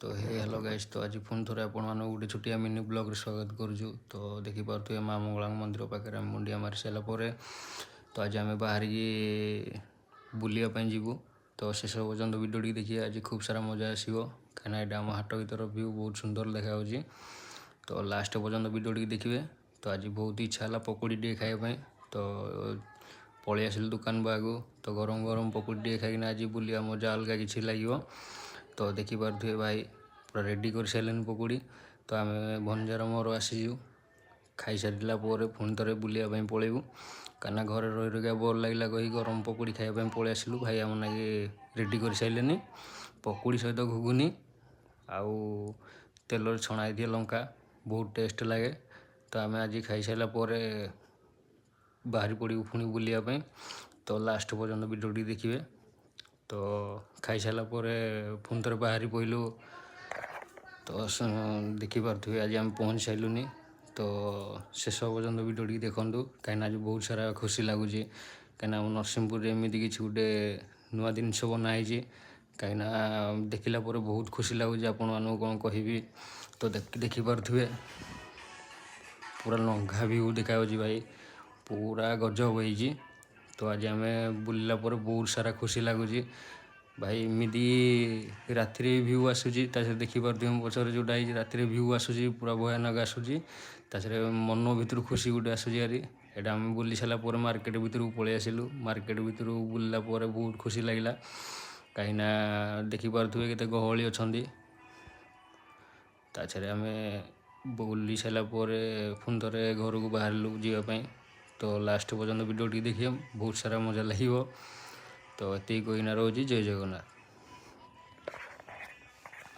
तो hello guys, तो आज पुणी थोड़े आपण गोटे छुटिया मिनी ब्लॉग रे स्वागत करुचु। तो देखिपे माँ मंगला मंदिर पाखे मुंडिया मारी सारापर तो आज आम बाहर बुलापी जीवु। तो शेष पर्यटन वीडियो टी देखिए, आज खूब सारा मजा आसो कहीं यहाँ आम हाट भर व्यू बहुत सुंदर देखा। तो लास्ट पर्यटन वीडियो टी देखिए। तो आज बहुत इच्छा है पकोड़ी टे खायापी, तो पलि आसिलु दुकान बागु। तो गरम गरम पकोड़ी टे खाई आज बुलिया मजा अलग किसी लगे। तो देखिपे भाई पूरा रेडी कर सारे पकोड़ी। तो आम भंजार मोर आसीजु खाई सारा पुणी थे बुलापी पलैबू कहीं घर रही रही बोर लगे कही गरम पकोड़ी खायापी पलि आसिलु। भाई आम लगे रेडी कर सारे पकोड़ी सहित घुगुनी आउ तेल छणा थी लंका बहुत टेस्ट लगे। तो आम आज खाई सारा बाहरी पड़ू पुणी बुलापी। तो लास्ट पर्यटन वीडियो टी देखिए। तो खाई सारा पुणी थे बाहरी पड़ू। तो देखिपे आज आम पहुँच सारूनी। तो शेष पर्यटन वीडियो टी देखूँ कहीं आज बहुत सारा खुशी लगुच कहीं नरसिंहपुर एमती कि गोटे नुआ जिनस बनाई कहीं देखला बहुत खुशी लगुच। आपण मानू कौन कहि। तो देखिपे पूरा लंघा व्यू देखा भाई पूरा गजब होई। तो आज आम बुलला बहुत सारा खुशी लगुच भाई। इमिदी राति व्यू आसूसी देखिपे पचर जोटा राति व्यू आसूसी पूरा भयानक आसूसी मन भर खुशी गोटे आसूसी। यहाँ आम बुली सारापर मार्केट भर को पलि आसिलु। मार्केट भर बुलला बहुत खुशी लगला कहीं देखिपे केते गहली अच्छा। ताछे आम बुली सारापर पुणी थे घर को बाहर जावाई। तो लास्ट पर्यटन वीडियो टी देखिए बहुत सारा मजा लगे। तो ये कहीना रोज जय जगन्नाथ।